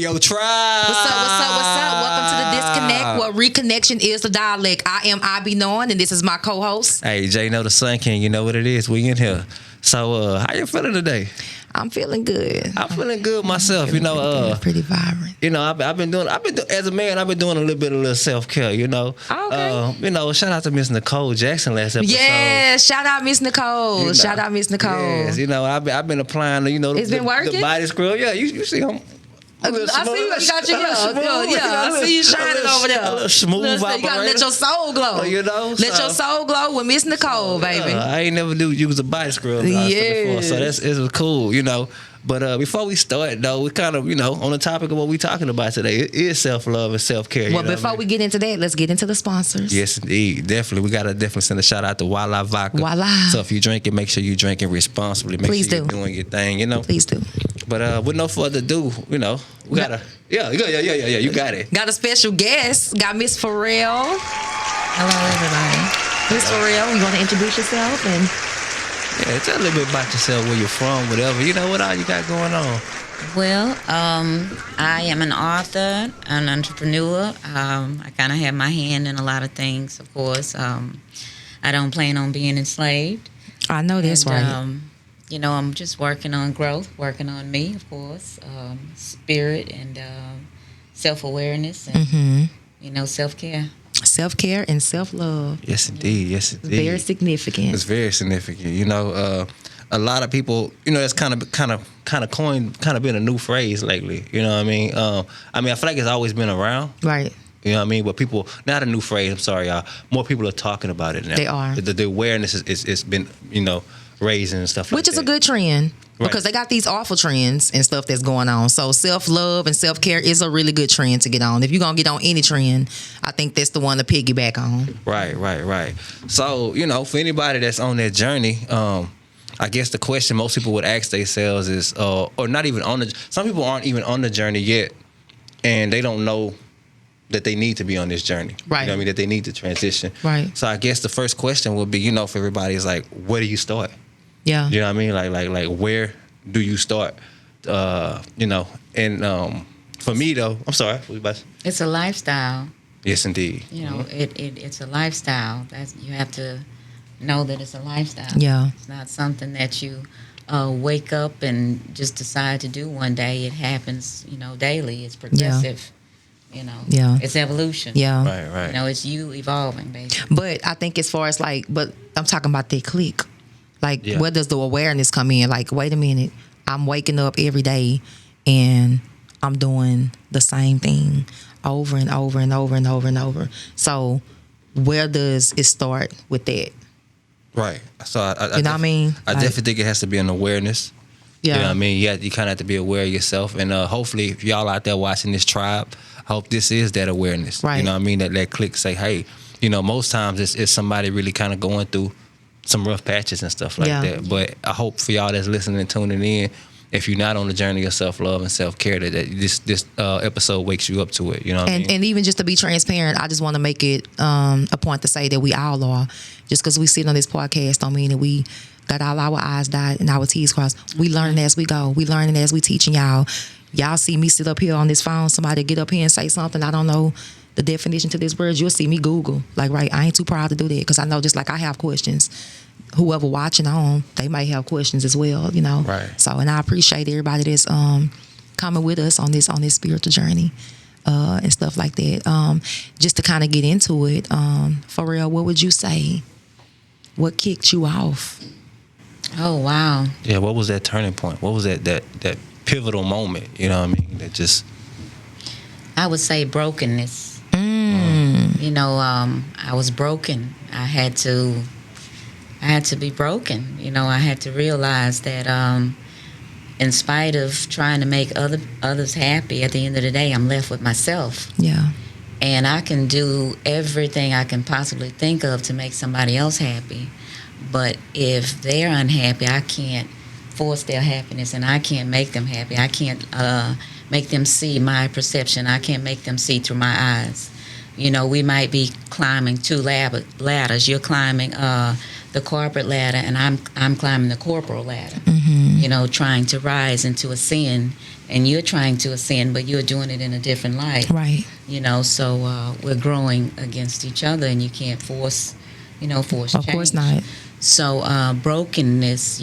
Radio Tribe. What's up? Welcome to the Disconnect, where reconnection is the dialect. I be knowing, and this is my co-host. Hey, Jay, know the Sun King. You know what it is. We in here. So, how you feeling today? I'm feeling good. I'm feeling good myself. Pretty vibrant. I've been doing as a man. I've been doing a little self care. Okay. Shout out to Miss Nicole Jackson last episode. Yeah, shout out Miss Nicole. Shout out Miss Nicole. Yes, I've been applying. It's been working. The body scrub. Yeah, you see them. I see you got your I see you shining over there. A little smooth operator. You gotta let your soul glow. Let your soul glow with Miss Nicole, baby. I ain't never knew you was a body scrub before, so it was cool, But before we start, though, we kind of, on the topic of what we're talking about today, it is self-love and self-care. Well, before we get into that, let's get into the sponsors. Yes, indeed. Definitely. We got to definitely send a shout out to Walla Vodka. Walla. So if you drink it, make sure you drink it responsibly. Make sure you're doing your thing, Please do. But with no further ado, we got to, yeah, you got it. Got a special guest. Got Miss Forel. Hello, everybody. Miss Forel, you want to introduce yourself? Yeah, tell a little bit about yourself, where you're from, whatever. What all you got going on? Well, I am an author, an entrepreneur. I kind of have my hand in a lot of things, of course. I don't plan on being enslaved. I know that's right. I'm just working on growth, working on me, of course, spirit and self-awareness and, self-care. Self-care and self-love. Yes, indeed. Yes, indeed. Very significant. It's very significant. A lot of people, that's kind of been a new phrase lately. You know what I mean? I feel like it's always been around. Right. You know what I mean? But people, not a new phrase, I'm sorry, y'all. More people are talking about it now. They are. The awareness is been, raising and stuff like that. Which is a good trend. Right. Because they got these awful trends and stuff that's going on. So self-love and self-care is a really good trend to get on. If you're going to get on any trend, I think that's the one to piggyback on. Right. So, for anybody that's on that journey, I guess the question most people would ask themselves is, or not even some people aren't even on the journey yet, and they don't know that they need to be on this journey. Right. You know what I mean? That they need to transition. Right. So I guess the first question would be, for everybody is like, where do you start? Yeah. You know what I mean? Like where do you start? And for me though, I'm sorry. What you about to say? It's a lifestyle. Yes, indeed. It's a lifestyle. You have to know that it's a lifestyle. Yeah. It's not something that you wake up and just decide to do one day. It happens, daily. It's progressive. Yeah. It's evolution. Yeah. Right. It's you evolving, basically. But I think as far as but I'm talking about that click. Where does the awareness come in? Wait a minute, I'm waking up every day and I'm doing the same thing over and over and over and over and over. So where does it start with that? Right. So I you know what I mean? I definitely think it has to be an awareness. Yeah. You know what I mean? You kind of have to be aware of yourself. And hopefully, if y'all out there watching this tribe, I hope this is that awareness. Right. You know what I mean? That click say, hey, most times it's somebody really kind of going through some rough patches and stuff like that. But I hope for y'all that's listening and tuning in, if you're not on the journey of self-love and self-care, that this episode wakes you up to it. You know what I mean? And even just to be transparent, I just want to make it a point to say that we all are. Just because we sit on this podcast don't mean that we got all our I's dotted and our T's crossed. We learning as we go. We learning as we teaching y'all. Y'all see me sit up here on this phone, somebody get up here and say something I don't know the definition to this word, you'll see me Google. I ain't too proud to do that because I know just like I have questions, whoever watching on, they might have questions as well, Right. So, and I appreciate everybody that's coming with us on this spiritual journey and stuff like that. Just to kind of get into it, Forel, what would you say? What kicked you off? Oh, wow. Yeah, what was that turning point? What was that pivotal moment? You know what I mean? That just... I would say brokenness. I was broken. I had to be broken. I had to realize that in spite of trying to make others happy, at the end of the day, I'm left with myself. Yeah. And I can do everything I can possibly think of to make somebody else happy. But if they're unhappy, I can't force their happiness, and I can't make them happy. I can't make them see my perception. I can't make them see through my eyes. You know, we might be climbing two ladders. You're climbing the corporate ladder, and I'm climbing the corporal ladder. You know, trying to rise and to ascend, and you're trying to ascend, but you're doing it in a different light. Right. You know, so we're growing against each other, and you can't force change. Of course not. So brokenness,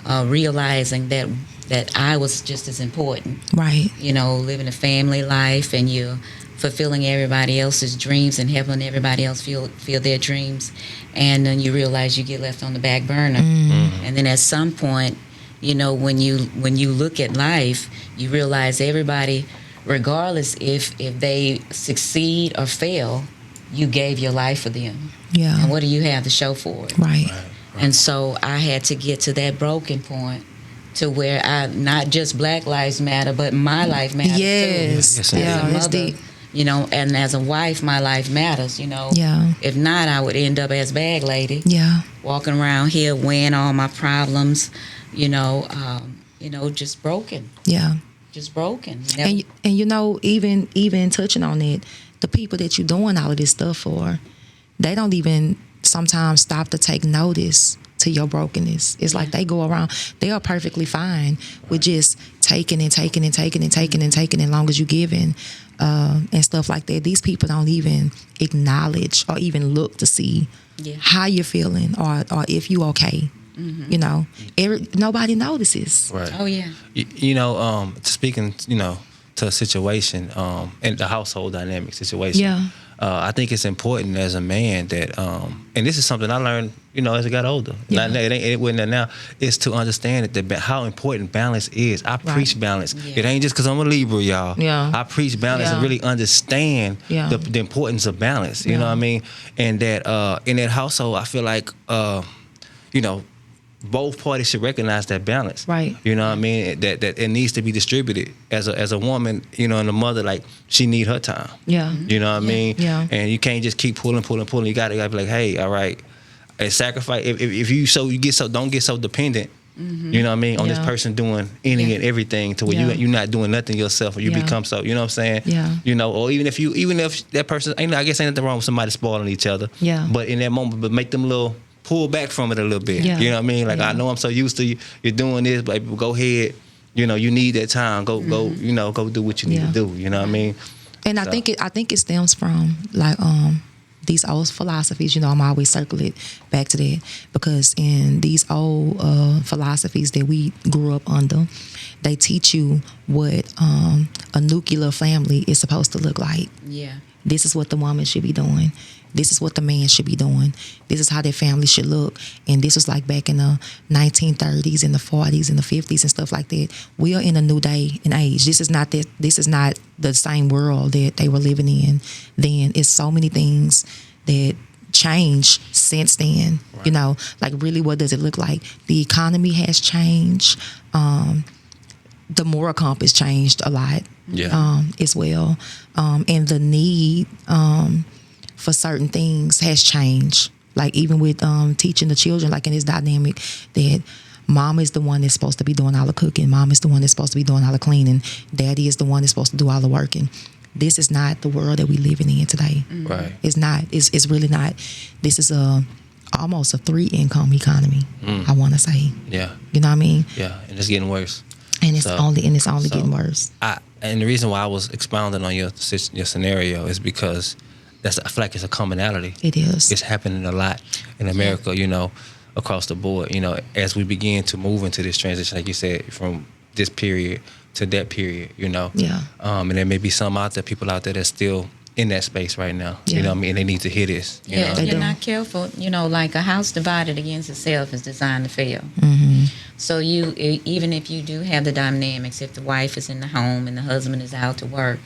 realizing that I was just as important. Right. You know, living a family life, and you're fulfilling everybody else's dreams and helping everybody else feel their dreams, and then you realize you get left on the back burner. And then at some point, you know, when you look at life, you realize everybody, regardless if they succeed or fail, you gave your life for them. Yeah. And what do you have to show for it? Right. And so I had to get to that broken point to where not just Black Lives Matter, but my life matters yes. too. Yeah. As a That's mother, deep. you know, and as a wife, my life matters, you know. Yeah. If not, I would end up as bag lady. Yeah. Walking around here weighing all my problems, just broken. Yeah. Just broken. And you know, even touching on it, the people that you're doing all of this stuff for, they don't even sometimes stop to take notice to your brokenness. It's like they go around, they are perfectly fine with just taking and taking and taking and taking and taking as long as you're giving and stuff like that. These people don't even acknowledge or even look to see how you're feeling or if you okay. You know, nobody notices. Right. Oh yeah. Speaking, to a situation, and the household dynamic situation. Yeah. I think it's important as a man that, and this is something I learned, as I got older. Yeah. It wasn't that now. Is to understand that how important balance is. I preach balance. Yeah. It ain't just because I'm a Libra, y'all. Yeah. I preach balance and really understand the importance of balance. You know what I mean? And that in that household, I feel like, both parties should recognize that balance. Right. You know what I mean? That it needs to be distributed. As a woman, and a mother, like, she need her time. Yeah. You know what I mean? Yeah. And you can't just keep pulling. You gotta be like, hey, all right, and sacrifice. If you don't get so dependent. You know what I mean? On this person doing any and everything to where you're not doing nothing yourself, or you become so. You know what I'm saying? Yeah. Or even if that person, I guess ain't nothing wrong with somebody spoiling each other. Yeah. But in that moment, make them pull back from it a little bit. Yeah. You know what I mean? Like, I know I'm so used to you're doing this, but go ahead. You need that time. Go do what you need to do. You know what I mean? And so. I think it stems from like these old philosophies. I'm always circle it back to that, because in these old philosophies that we grew up under, they teach you what a nuclear family is supposed to look like. Yeah. This is what the woman should be doing. This is what the man should be doing. This is how their family should look. And this was like back in the 1930s and the 40s and the 50s and stuff like that. We are in a new day and age. This is not the same world that they were living in then. It's so many things that changed since then. Right. Like, really, what does it look like? The economy has changed. The moral compass changed a lot. Yeah. As well. And the need for certain things has changed. Like, even with teaching the children, like in this dynamic, that mom is the one that's supposed to be doing all the cooking. Mom is the one that's supposed to be doing all the cleaning. Daddy is the one that's supposed to do all the working. This is not the world that we living in today. Right. It's not. It's really not. This is almost a 3-income economy, I want to say. Yeah. You know what I mean? Yeah, and it's getting worse. And it's only getting worse. And the reason why I was expounding on your scenario is because I feel like it's a commonality. It is. It's happening a lot in America, across the board. As we begin to move into this transition, like you said, from this period to that period, Yeah. And there may be people out there that's still in that space right now. Yeah. You know what I mean? And they need to hear this. If you're not careful, like a house divided against itself is designed to fail. Mm-hmm. So even if you do have the dynamics, if the wife is in the home and the husband is out to work,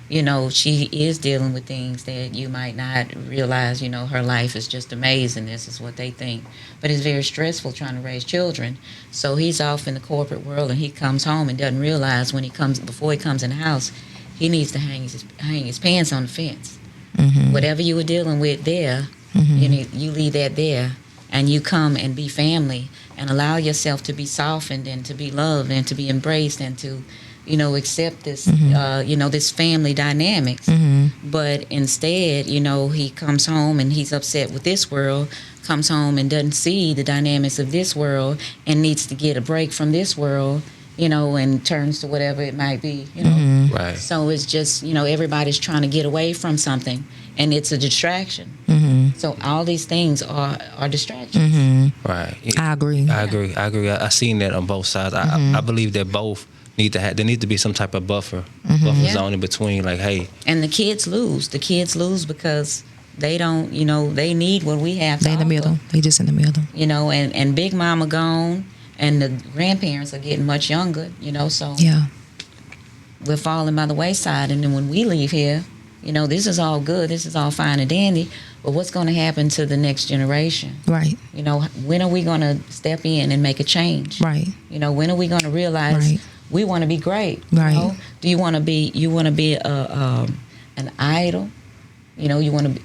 she is dealing with things that you might not realize. Her life is just amazing. This is what they think. But it's very stressful trying to raise children. So he's off in the corporate world, and he comes home and doesn't realize before he comes in the house, he needs to hang his pants on the fence. Mm-hmm. Whatever you were dealing with there, you leave that there, and you come and be family and allow yourself to be softened and to be loved and to be embraced and to accept this, this family dynamics. But instead, he comes home and he's upset with this world, comes home and doesn't see the dynamics of this world and needs to get a break from this world, and turns to whatever it might be, Right. So it's just, everybody's trying to get away from something, and it's a distraction. So all these things are distractions. Right. I agree. I agree. I seen that on both sides. I believe that both need to have. There needs to be some type of buffer zone in between. Like, hey. And the kids lose. The kids lose because they don't. They need what we have. They in the middle. They just in the middle. And Big Mama gone, and the grandparents are getting much younger. So Yeah. we're falling by the wayside. And then when we leave here, this is all good. This is all fine and dandy. But what's going to happen to the next generation? Right. When are we going to step in and make a change? Right. When are we going to realize we want to be great? Right. Do you want to be? You want to be an idol? You want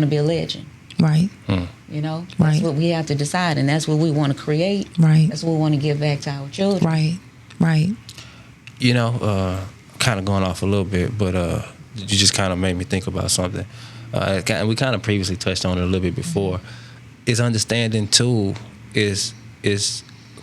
to be a legend? Right. That's what we have to decide, and that's what we want to create. Right. That's what we want to give back to our children. Right. Right. Kind of going off a little bit, but you just kind of made me think about something. We kind of previously touched on it a little bit before. Is understanding too is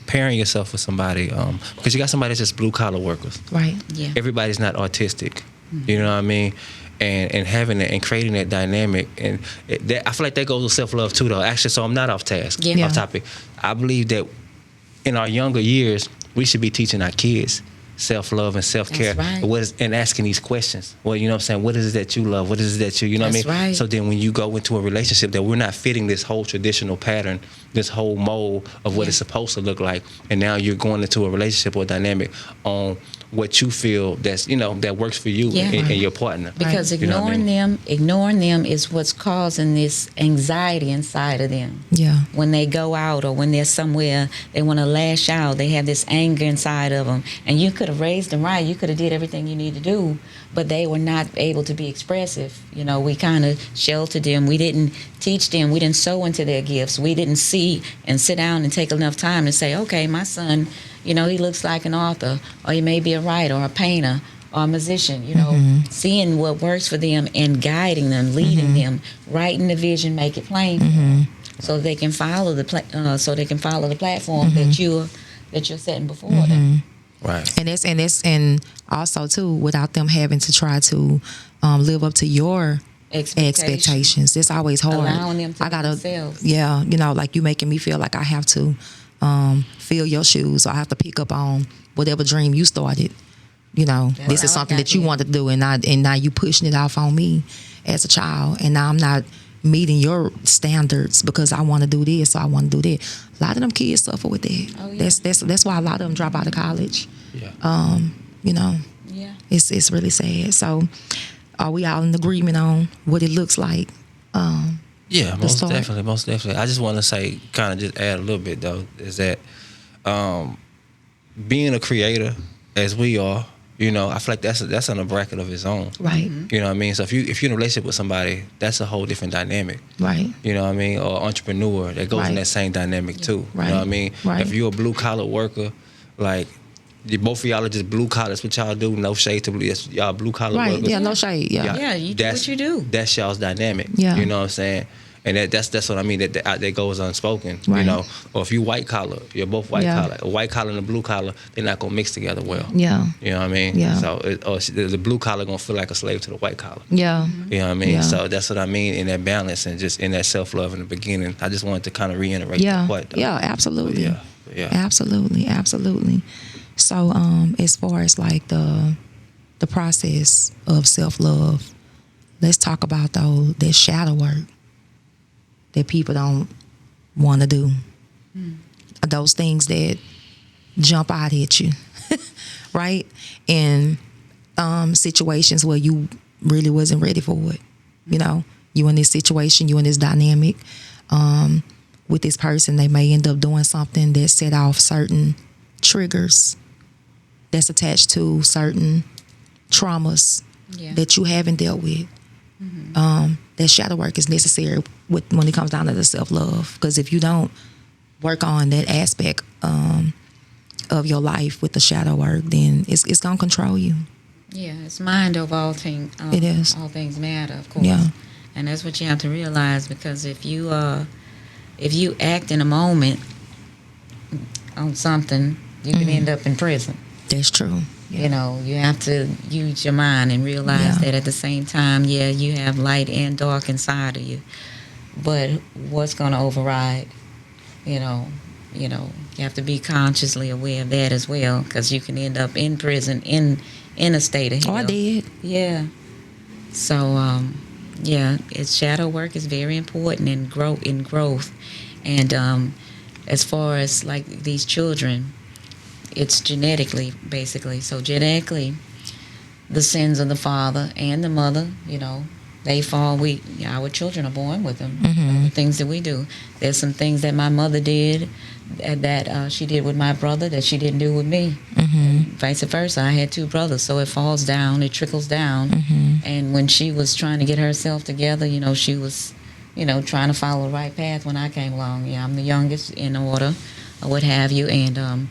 pairing yourself with somebody, because you got somebody that's just blue collar workers. Right. Yeah. Everybody's not autistic. You know what I mean? And having that and creating that dynamic, and I feel like that goes with self-love too, though. Actually, so I'm not off task, Yeah. off topic. I believe that in our younger years, we should be teaching our kids self-love and self-care. That's right. And asking these questions. Well, you know what I'm saying? What is it that you love? What is it that you know That's what I mean? right. So then when you go into a relationship that we're not fitting this whole traditional pattern, this whole mold of what it's supposed to look like, and now you're going into a relationship or dynamic on what you feel that works for you and your partner. Because ignoring them is what's causing this anxiety inside of them. Yeah. When they go out or when they're somewhere, they want to lash out. They have this anger inside of them. And you could have raised them right. You could have did everything you need to do, but they were not able to be expressive. We kind of sheltered them. We didn't teach them. We didn't sow into their gifts. We didn't see and sit down and take enough time to say, okay, my son, he looks like an author, or he may be a writer or a painter or a musician, seeing what works for them and guiding them, leading them, writing the vision, make it plain for them, so they can follow the platform that you're setting before them. Right. And also too, without them having to try to live up to your expectations. It's always hard. Allowing them to I gotta, themselves. yeah, like you making me feel like I have to fill your shoes, or I have to pick up on whatever dream you started. This is something that you wanted to do, and now you pushing it off on me as a child, and now I'm not meeting your standards because I want to do this or I want to do that. A lot of them kids suffer with that. Oh, yeah. That's why a lot of them drop out of college. Yeah. Yeah. It's really sad. So, are we all in agreement on what it looks like? Yeah, most definitely. I just want to say, kind of just add a little bit though, is that being a creator, as we are, I feel like that's on a bracket of its own. Right. You know what I mean? So if you're in a relationship with somebody, that's a whole different dynamic. Right. You know what I mean? Or entrepreneur, that goes in that same dynamic too. Right. You know what I mean? Right. If you're a blue collar worker, like both of y'all are just blue collar. That's what y'all do. No shade to y'all blue collar Right. workers. Yeah. No shade. Yeah. Yeah, you do what you do. That's y'all's dynamic. Yeah. You know what I'm saying? And that's what I mean. That goes unspoken. Right. Or if you white collar, you're both white collar. A white collar and a blue collar, they're not gonna mix together well. Yeah. You know what I mean? Yeah. So the blue collar gonna feel like a slave to the white collar. Yeah. You know what I mean? Yeah. So that's what I mean in that balance and just in that self love in the beginning. I just wanted to kind of reiterate that part. Though. Yeah. Absolutely. Yeah. Absolutely. So, as far as like the process of self love, let's talk about that shadow work that people don't want to do. Those things that jump out at you, right? In situations where you really wasn't ready for it. You in this situation, you in this dynamic with this person, they may end up doing something that set off certain triggers that's attached to certain traumas that you haven't dealt with. That shadow work is necessary when it comes down to the self-love, because if you don't work on that aspect of your life with the shadow work, then it's gonna control you. Yeah, it's mind over all things. It is. All things matter, of course. Yeah. And that's what you have to realize, because if you act in a moment on something, you can end up in prison. That's true. Yeah. You know, you have to use your mind and realize Yeah. that at the same time, yeah, you have light and dark inside of you. But what's going to override? You know, you have to be consciously aware of that as well, because you can end up in prison in a state of hell. Oh, I did. Yeah. So, it's shadow work is very important in growth. And as far as like these children, it's genetically, basically. So genetically, the sins of the father and the mother, they fall. Our children are born with them. The things that we do. There's some things that my mother did that she did with my brother that she didn't do with me. And vice versa. I had 2 brothers, so it falls down, it trickles down. And when she was trying to get herself together, she was, trying to follow the right path when I came along. Yeah, I'm the youngest in order, or what have you, and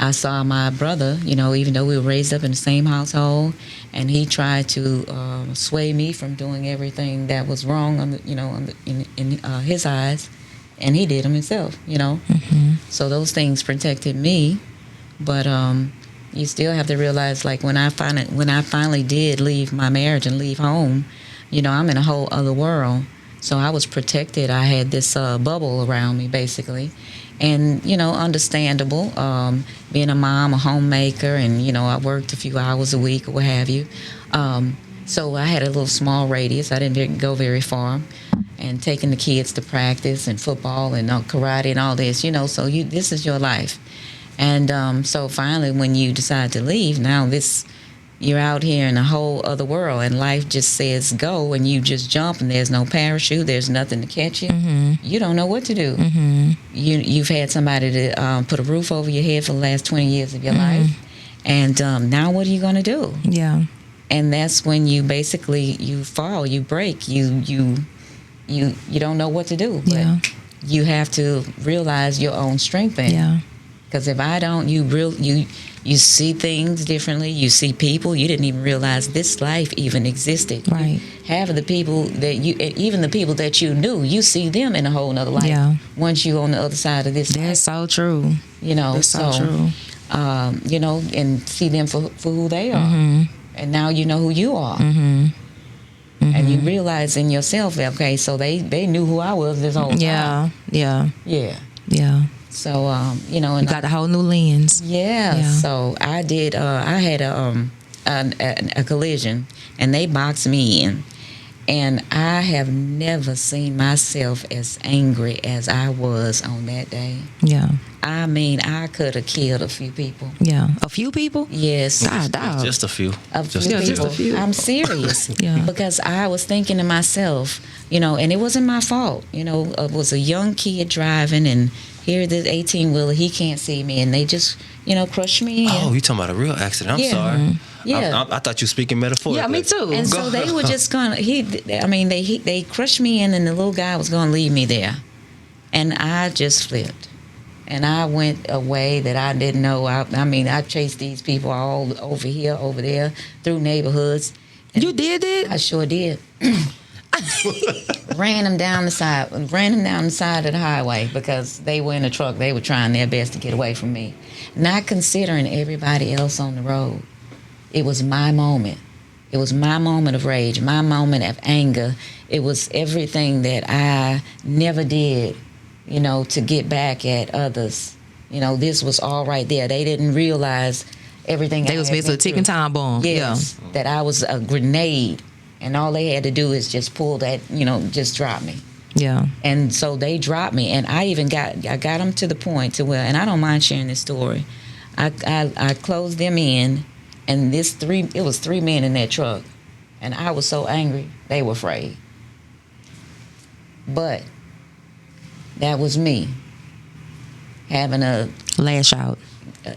I saw my brother, even though we were raised up in the same household, and he tried to sway me from doing everything that was wrong, in his eyes, and he did them himself, So those things protected me, but you still have to realize, like when I finally did leave my marriage and leave home, I'm in a whole other world. So I was protected. I had this bubble around me, basically. And, understandable, being a mom, a homemaker, and, I worked a few hours a week or what have you. So I had a little small radius. I didn't go very far. And taking the kids to practice and football and karate and all this, so this is your life. And so finally, when you decide to leave, now you're out here in a whole other world, and life just says go, and you just jump, and there's no parachute, there's nothing to catch you. You don't know what to do. You've had somebody to put a roof over your head for the last 20 years of your life, and now what are you going to do? Yeah. And that's when you fall, you break, you don't know what to do. But you have to realize your own strength then. Yeah. Because if I don't, you see things differently. You see people. You didn't even realize this life even existed. Right. Half of the people even the people that you knew, you see them in a whole nother life. Yeah. Once you're on the other side of this life. That's so true. That's so true. And see them for who they are. And now you know who you are. And you realize in yourself, okay, so they knew who I was this whole time. Yeah. So, and you got a whole new lens. Yeah. So I did. I had a collision, and they boxed me in, and I have never seen myself as angry as I was on that day. Yeah. I mean, I could have killed a few people. Yeah. A few people? Yes. God, dog. Just a few. Just a few. I'm serious. Yeah. Because I was thinking to myself, and it wasn't my fault. It was a young kid driving, and here this 18-wheeler, he can't see me, and they just, crushed me in. Oh, you talking about a real accident? I'm sorry. Yeah. I thought you were speaking metaphorically. Yeah, me too. And so they were just gonna. They crushed me in, and the little guy was gonna leave me there, and I just flipped. And I went a way that I didn't know. I chased these people all over here, over there, through neighborhoods. You did it? I sure did. Ran them down the side of the highway because they were in a truck. They were trying their best to get away from me, not considering everybody else on the road. It was my moment. It was my moment of rage, my moment of anger. It was everything that I never did, to get back at others. This was all right there. They didn't realize everything. They was basically a ticking time bomb. Yes, yeah. That I was a grenade, and all they had to do is just pull that, just drop me. Yeah. And so they dropped me, and I got them to the point to where, and I don't mind sharing this story. I closed them in, and it was 3 men in that truck, and I was so angry they were afraid. But that was me having a lash out.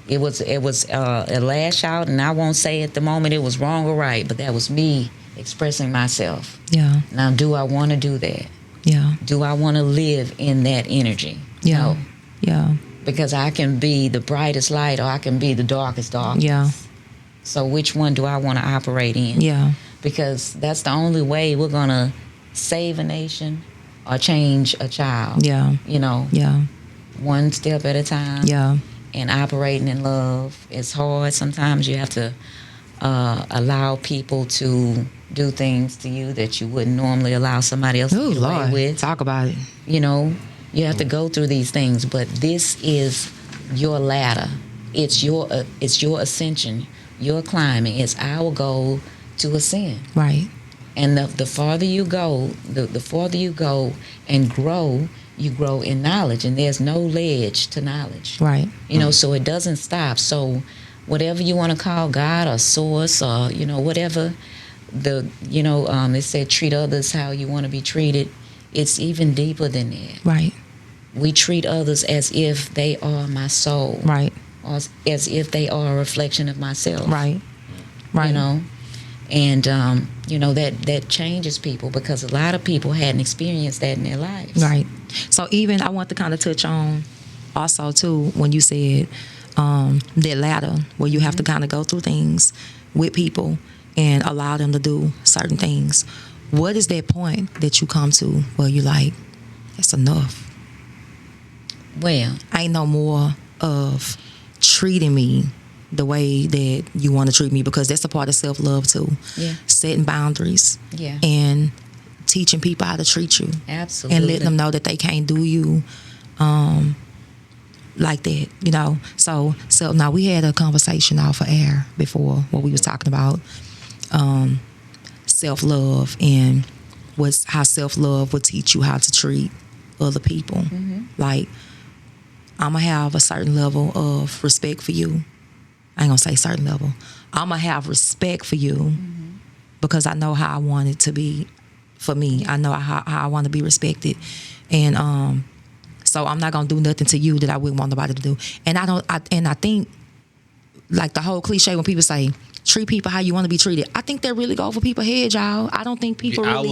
It was a lash out, and I won't say at the moment it was wrong or right, but that was me expressing myself. Yeah. Now, do I want to do that? Yeah. Do I want to live in that energy? Yeah. No. Yeah. because I can be the brightest light or I can be the darkest darkness. Yeah. So which one do I want to operate in? Yeah. Because that's the only way we're going to save a nation or change a child. Yeah. You know, Yeah. one step at a time. Yeah. And operating in love is hard. Sometimes you have to allow people to do things to you that you wouldn't normally allow somebody else to get away with. Talk about it. You know, you have to go through these things, but this is your ladder. It's your ascension. Your climbing. It's our goal to ascend. Right. And the farther you go, the farther you go and grow, you grow in knowledge, and there's no ledge to knowledge. Right. You know, so it doesn't stop. So whatever you want to call God or source or, you know, whatever it said treat others how you want to be treated. It's even deeper than that. Right. We treat others as if they are my soul. Right. Or as if they are a reflection of myself. Right. Right. You know? And, that changes people because a lot of people hadn't experienced that in their lives. Right. So even I want to kind of touch on also, too, when you said that ladder where you have to kind of go through things with people and allow them to do certain things. What is that point that you come to where you're like, that's enough? Well, ain't no more of treating me the way that you want to treat me, because that's a part of self-love too. Yeah. Setting boundaries. Yeah. And teaching people how to treat you. Absolutely. And letting them know that they can't do you like that, you know. So now we had a conversation off of air before where we was talking about self-love and how self-love would teach you how to treat other people. Mm-hmm. Like, I'm going to have a certain level of respect for you. I ain't going to say certain level. I'm going to have respect for you because I know how I want it to be for me. I know how I want to be respected. And so I'm not going to do nothing to you that I wouldn't want nobody to do. And I think, like the whole cliche when people say, treat people how you want to be treated, I think that really go for people's head, y'all. I don't think people really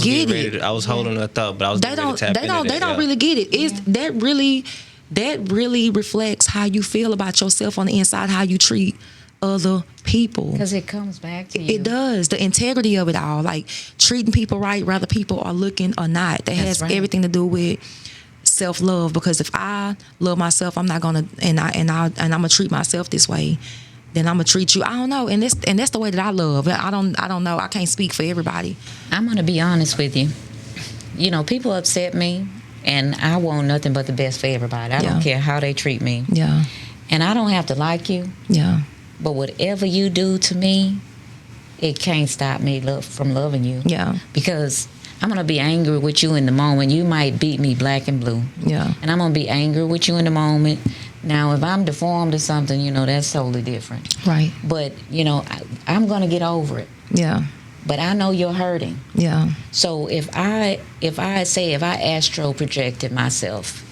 get it. I was holding a thought, but I was they don't yeah. really get it. It's that really reflects how you feel about yourself on the inside, how you treat other people. Because it comes back to you. It does. The integrity of it all, like treating people right, whether people are looking or not. That has everything to do with self-love. Because if I love myself, I'm not gonna and I'm gonna treat myself this way, then I'm gonna treat you. I don't know, and that's the way that I love. I don't know. I can't speak for everybody. I'm gonna be honest with you. You know, people upset me. And I want nothing but the best for everybody. I don't care how they treat me. Yeah. And I don't have to like you. Yeah. But whatever you do to me, it can't stop me from loving you. Yeah. Because I'm going to be angry with you in the moment. You might beat me black and blue. Yeah. And I'm going to be angry with you in the moment. Now, if I'm deformed or something, you know, that's totally different. Right. But, you know, I'm going to get over it. Yeah. But I know you're hurting. Yeah. So if I astro projected myself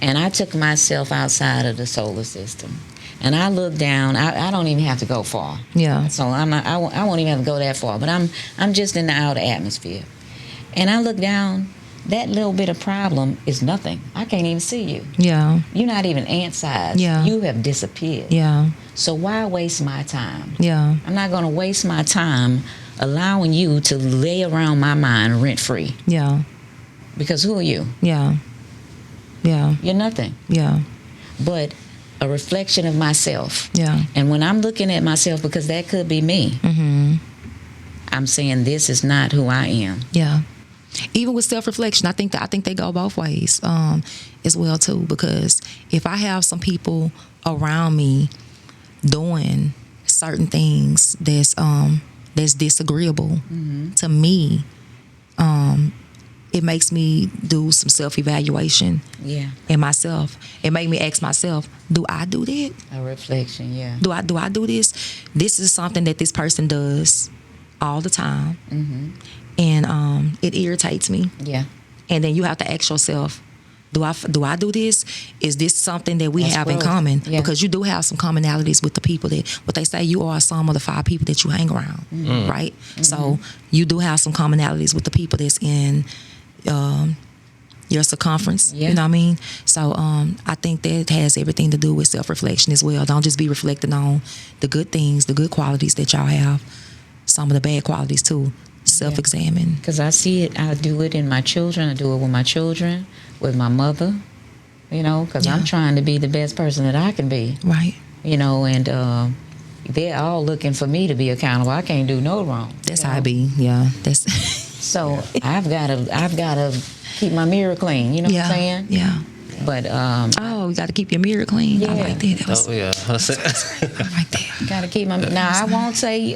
and I took myself outside of the solar system and I look down, I don't even have to go far. Yeah. So I won't even have to go that far. But I'm just in the outer atmosphere, and I look down. That little bit of problem is nothing. I can't even see you. Yeah. You're not even ant size. Yeah. You have disappeared. Yeah. So why waste my time? Yeah. I'm not going to waste my time allowing you to lay around my mind rent-free. Yeah. Because who are you? Yeah. Yeah. You're nothing. Yeah. But a reflection of myself. Yeah. And when I'm looking at myself, because that could be me, I'm saying this is not who I am. Yeah. Even with self-reflection, I think they go both ways as well too. Because if I have some people around me doing certain things that's disagreeable to me, it makes me do some self-evaluation in myself. It made me ask myself, do I do that? A reflection, yeah. Do I do this? This is something that this person does all the time. And it irritates me. Yeah. And then you have to ask yourself, do I do this? Is this something that we have in common? Yeah. Because you do have some commonalities with the people that, what they say, you are a sum of the 5 people that you hang around, right? So you do have some commonalities with the people that's in your circumference. Yeah. You know what I mean? So I think that has everything to do with self-reflection as well. Don't just be reflecting on the good things, the good qualities that y'all have. Some of the bad qualities too. Self-examine. Because I see it, I do it in my children. I do it with my children, with my mother. You know, because I'm trying to be the best person that I can be. Right. You know, and they're all looking for me to be accountable. I can't do no wrong. That's how I be. Yeah. That's. So I've gotta keep my mirror clean. You know what I'm saying? Yeah. But you got to keep your mirror clean. I like that. Yeah. I like that. Gotta keep my. Now I won't say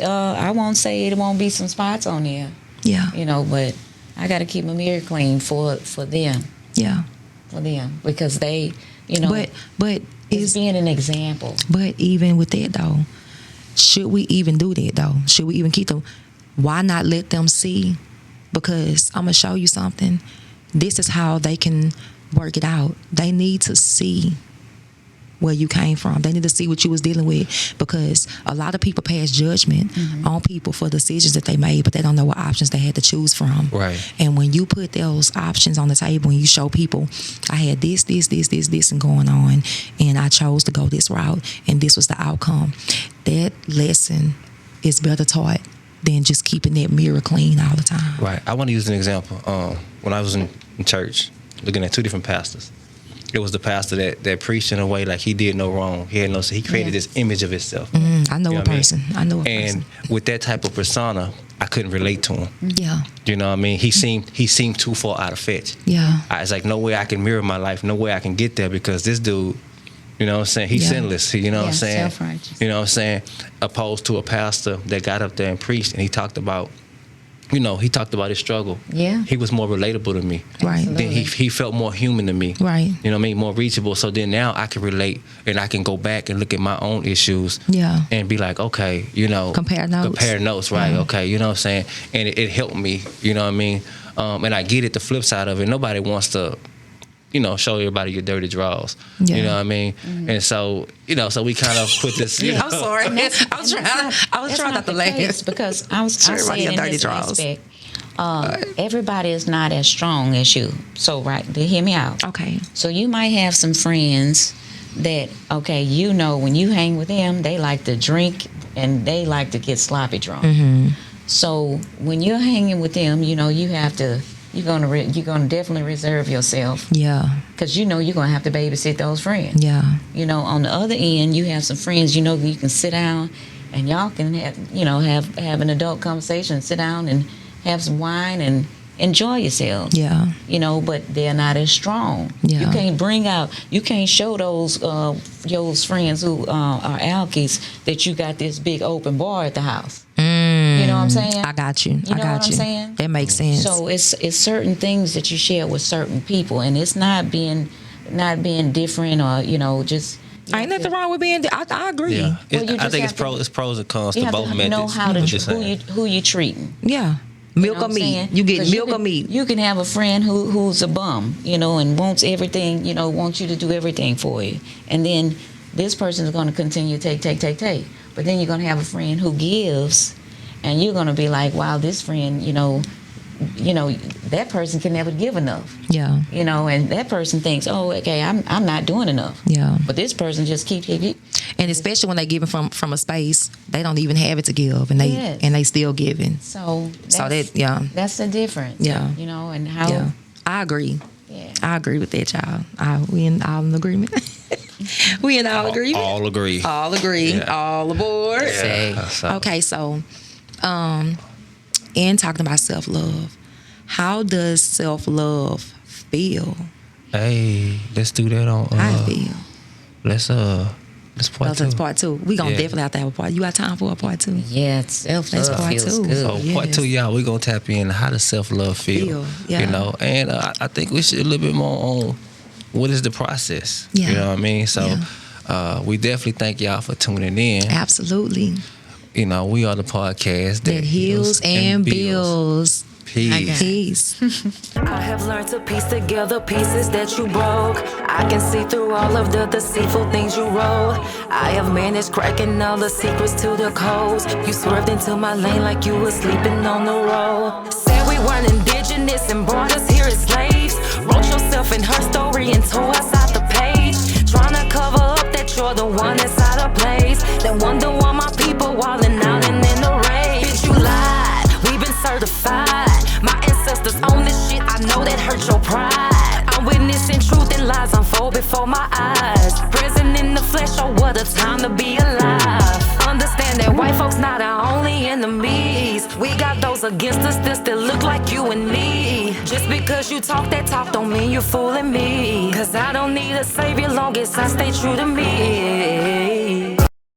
it won't be some spots on there. Yeah. You know, but I gotta keep my mirror clean for them. Yeah. For them, because they, you know, but it's being an example. But even with that though, should we even do that though? Should we even keep them? Why not let them see? Because I'm gonna show you something. This is how they can work it out. They need to see where you came from. They need to see what you was dealing with, because a lot of people pass judgment on people for decisions that they made, but they don't know what options they had to choose from. Right. And when you put those options on the table and you show people, I had this and going on, and I chose to go this route, and this was the outcome. That lesson is better taught than just keeping that mirror clean all the time. Right. I want to use an example. When I was in church, looking at two different pastors. It was the pastor that preached in a way like he did no wrong. He created this image of himself. I know a person. I know a person. And with that type of persona, I couldn't relate to him. Yeah. You know what I mean? He seemed too far out of fetch. Yeah. It's like no way I can mirror my life, no way I can get there, because this dude, you know what I'm saying, he's sinless. You know what I'm saying? Self-righteous. You know what I'm saying? Opposed to a pastor that got up there and preached, and he talked about his struggle. Yeah. He was more relatable to me. Right. Then he felt more human to me. Right. You know what I mean? More reachable. So then now I can relate, and I can go back and look at my own issues. Yeah. And be like, okay, you know. Compare notes, right? Yeah. Okay, you know what I'm saying? And it helped me, you know what I mean? And I get it, the flip side of it. Nobody wants to, you know, show everybody your dirty drawers. Yeah. You know what I mean? And so, you know, so we kind of put this. You know, I'm sorry. I was trying not to laugh, because I was saying in dirty this drawers. aspect, everybody is not as strong as you. So hear me out. Okay. So you might have some friends that, okay, you know, when you hang with them, they like to drink and they like to get sloppy drunk. So when you're hanging with them, you know, you're gonna definitely reserve yourself. Yeah. Because you know you're gonna have to babysit those friends. Yeah. You know, on the other end, you have some friends. You know, you can sit down and y'all can have an adult conversation. Sit down and have some wine and enjoy yourselves. Yeah. You know, but they're not as strong. Yeah. You can't show those friends who are alkies that you got this big open bar at the house. You know what I'm saying? I got you. You know what I'm saying? That makes sense. So it's certain things that you share with certain people, and it's not being different, or you know, just. Ain't nothing wrong with being. I agree. Yeah. Well, I think it's pros and cons to both methods. You know how to what who you treating. Yeah. Milk or meat. You get milk or meat. You can have a friend who's a bum, you know, and wants everything, you know, wants you to do everything for you, and then this person is going to continue to take. But then you're going to have a friend who gives, and you're going to be like, wow, this friend, you know, that person can never give enough. Yeah. You know, and that person thinks, oh, okay, I'm not doing enough. Yeah. But this person just keep. And especially when they giving from a space, they don't even have it to give, and they still giving. So that's the difference. Yeah. You know, and how. Yeah. I agree. Yeah. I agree with that, y'all. We in all in agreement. We in all agreement. All agree. All agree. Yeah. All aboard. Yeah. Okay, so, in talking about self-love, how does self-love feel? Hey, let's do that on. How it feel? Let's part two. That's part two. We gonna definitely have to have a part. You got time for a part two? Yeah, self-love That's part feels two. good. So part two, y'all, we gonna tap in how does self-love feel? Yeah. You know, and I think we should a little bit more on what is the process. Yeah. You know what I mean? So we definitely thank y'all for tuning in. Absolutely. You know, we are the podcast That heals and builds. Peace. Peace. I have learned to piece together pieces that you broke. I can see through all of the deceitful things you wrote. I have managed cracking all the secrets to the codes. You swerved into my lane like you were sleeping on the road. Said we weren't indigenous and brought us here as slaves. Wrote yourself one that's out of place. Then wonder why my people wildin' out and in the rage. Bitch, you lied, we been certified. My ancestors own this shit, I know that hurt your pride. I'm witnessing truth and lies unfold before my eyes. Prison in the flesh, oh what a time to be alive. Understand that white folks not our only enemies. We got those against us that still look like you and me. Just because you talk that talk don't mean you're fooling me. Cause I don't need a savior long as I stay true to me.